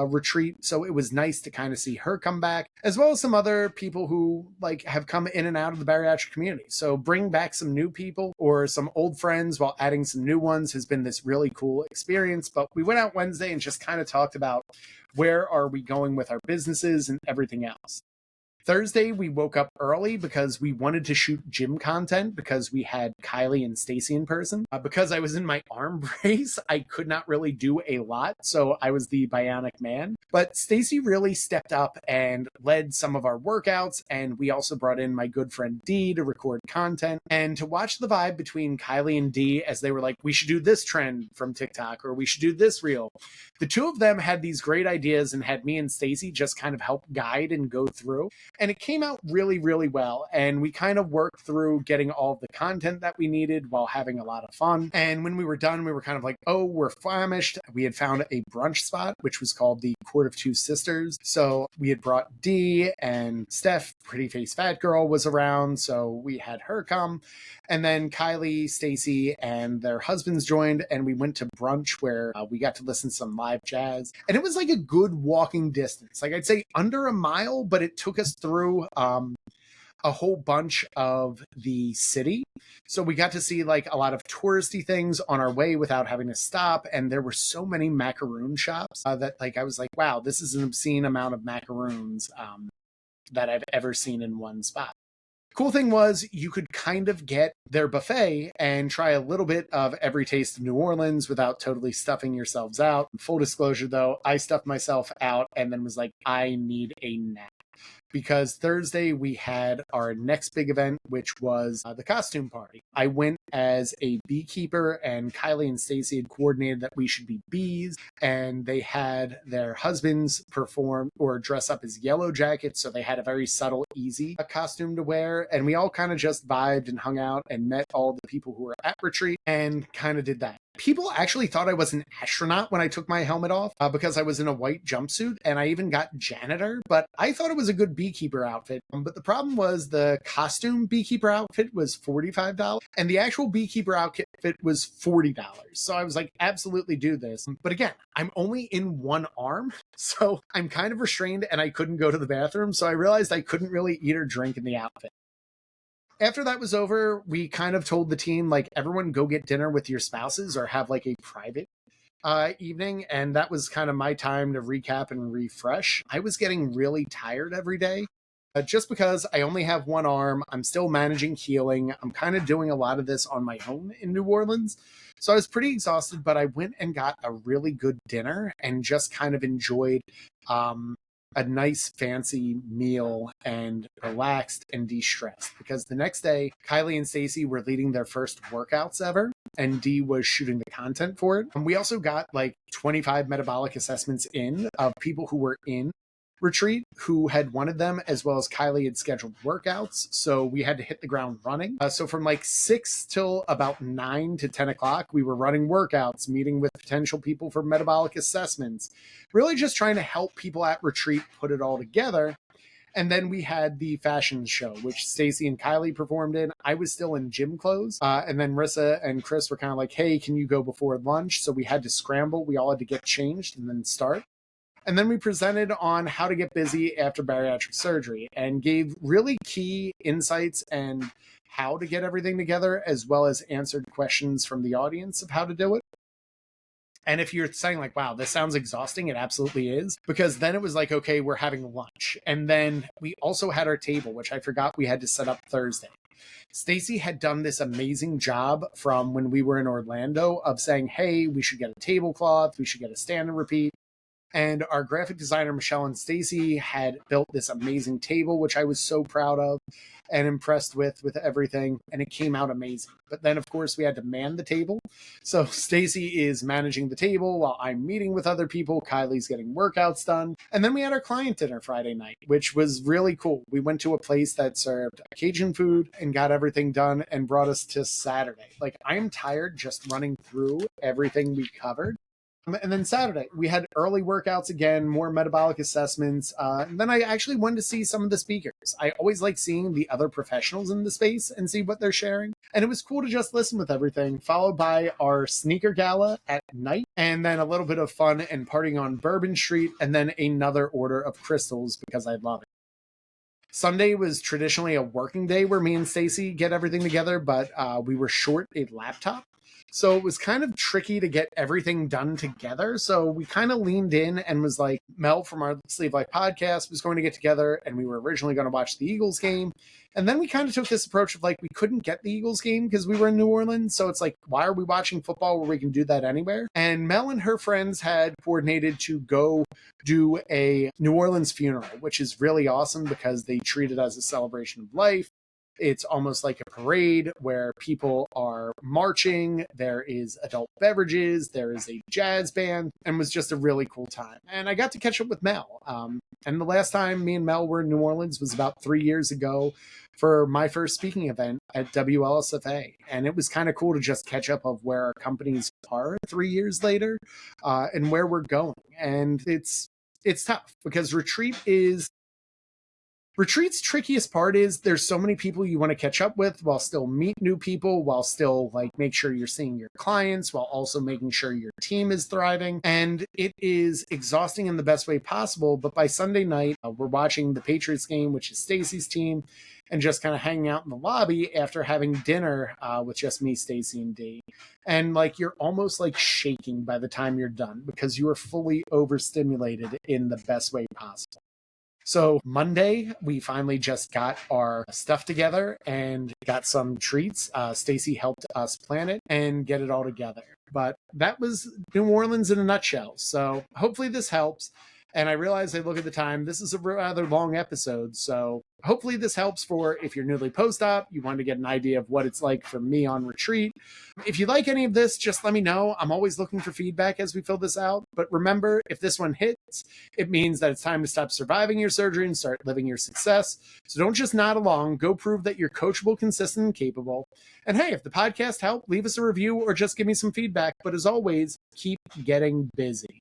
retreat, so it was nice to kind of see her come back, as well as some other people who like have come in and out of the bariatric community. So bring back some new people or some old friends while adding some new ones has been this really cool experience. But we went out Wednesday and just kind of talked about where are we going with our businesses and everything else. Thursday, we woke up early because we wanted to shoot gym content because we had Kylie and Stacy in person. Because I was in my arm brace, I could not really do a lot, so I was the bionic man. But Stacy really stepped up and led some of our workouts, and we also brought in my good friend Dee to record content and to watch the vibe between Kylie and Dee as they were like, we should do this trend from TikTok, or we should do this reel. The two of them had these great ideas and had me and Stacy just kind of help guide and go through. And it came out really, really well. And we kind of worked through getting all of the content that we needed while having a lot of fun. And when we were done, we were kind of like, oh, we're famished. We had found a brunch spot, which was called the Court of Two Sisters. So we had brought Dee, and Steph, pretty face fat girl, was around. So we had her come. And then Kylie, Stacy, and their husbands joined, and we went to brunch where we got to listen to some live jazz. And it was like a good walking distance. Like I'd say under a mile, but it took us through a whole bunch of the city. So we got to see like a lot of touristy things on our way without having to stop. And there were so many macaroon shops that like I was like, wow, this is an obscene amount of macaroons that I've ever seen in one spot. Cool thing was you could kind of get their buffet and try a little bit of every taste of New Orleans without totally stuffing yourselves out. Full disclosure though, I stuffed myself out and then was like, I need a nap. Because Thursday we had our next big event, which was the costume party. I went as a beekeeper, and Kylie and Stacy had coordinated that we should be bees, and they had their husbands perform or dress up as yellow jackets, so they had a very subtle, easy costume to wear, and we all kind of just vibed and hung out and met all the people who were at retreat and kind of did that. People actually thought I was an astronaut when I took my helmet off because I was in a white jumpsuit, and I even got janitor, but I thought it was a good beekeeper outfit. But the problem was the costume beekeeper outfit was $45 and the actual beekeeper outfit was $40. So I was like, absolutely do this. But again, I'm only in one arm, so I'm kind of restrained and I couldn't go to the bathroom. So I realized I couldn't really eat or drink in the outfit. After that was over, we kind of told the team, like, everyone go get dinner with your spouses or have like a private evening. And that was kind of my time to recap and refresh. I was getting really tired every day. Just because I only have one arm, I'm still managing healing. I'm kind of doing a lot of this on my own in New Orleans. So I was pretty exhausted, but I went and got a really good dinner and just kind of enjoyed a nice fancy meal and relaxed and de-stressed. Because the next day, Kylie and Stacy were leading their first workouts ever, and Dee was shooting the content for it. And we also got like 25 metabolic assessments in of people who were in retreat who had wanted them, as well as Kylie had scheduled workouts. So we had to hit the ground running. So from like 6 till about 9 to 10 o'clock, we were running workouts, meeting with potential people for metabolic assessments, really just trying to help people at retreat put it all together. And then we had the fashion show, which Stacy and Kylie performed in. I was still in gym clothes. And then Marissa and Chris were kind of like, hey, can you go before lunch? So we had to scramble. We all had to get changed and then start. And then we presented on how to get busy after bariatric surgery and gave really key insights and how to get everything together, as well as answered questions from the audience of how to do it. And if you're saying like, wow, this sounds exhausting, it absolutely is. Because then it was like, okay, we're having lunch. And then we also had our table, which I forgot we had to set up Thursday. Stacy had done this amazing job from when we were in Orlando of saying, hey, we should get a tablecloth, we should get a stand and repeat. And our graphic designer, Michelle and Stacy, had built this amazing table, which I was so proud of and impressed with everything. And it came out amazing. But then, of course, we had to man the table. So Stacy is managing the table while I'm meeting with other people. Kylie's getting workouts done. And then we had our client dinner Friday night, which was really cool. We went to a place that served Cajun food and got everything done and brought us to Saturday. Like, I am tired just running through everything we covered. And then Saturday, we had early workouts again, more metabolic assessments. And then I actually wanted to see some of the speakers. I always like seeing the other professionals in the space and see what they're sharing. And it was cool to just listen with everything, followed by our sneaker gala at night, and then a little bit of fun and partying on Bourbon Street, and then another order of crystals because I love it. Sunday was traditionally a working day where me and Stacy get everything together, but we were short a laptop. So it was kind of tricky to get everything done together. So we kind of leaned in and was like, Mel from our Sleeve Life podcast was going to get together, and we were originally going to watch the Eagles game. And then we kind of took this approach of like, we couldn't get the Eagles game because we were in New Orleans. So it's like, why are we watching football where we can do that anywhere? And Mel and her friends had coordinated to go do a New Orleans funeral, which is really awesome because they treat it as a celebration of life. It's almost like a parade where people are marching. There is adult beverages. There is a jazz band, and was just a really cool time. And I got to catch up with Mel. And the last time me and Mel were in New Orleans was about 3 years ago for my first speaking event at WLSFA. And it was kind of cool to just catch up of where our companies are 3 years later and where we're going. And it's tough because Retreat's trickiest part is there's so many people you want to catch up with while still meet new people, while still like make sure you're seeing your clients, while also making sure your team is thriving. And it is exhausting in the best way possible. But by Sunday night, we're watching the Patriots game, which is Stacy's team, and just kind of hanging out in the lobby after having dinner with just me, Stacy, and Dee. And like you're almost like shaking by the time you're done because you are fully overstimulated in the best way possible. So Monday, we finally just got our stuff together and got some treats. Stacy helped us plan it and get it all together. But that was New Orleans in a nutshell. So hopefully this helps. And I realize I look at the time, this is a rather long episode. So hopefully this helps for if you're newly post-op, you want to get an idea of what it's like for me on retreat. If you like any of this, just let me know. I'm always looking for feedback as we fill this out. But remember, if this one hits, it means that it's time to stop surviving your surgery and start living your success. So don't just nod along. Go prove that you're coachable, consistent, and capable. And hey, if the podcast helped, leave us a review or just give me some feedback. But as always, keep getting busy.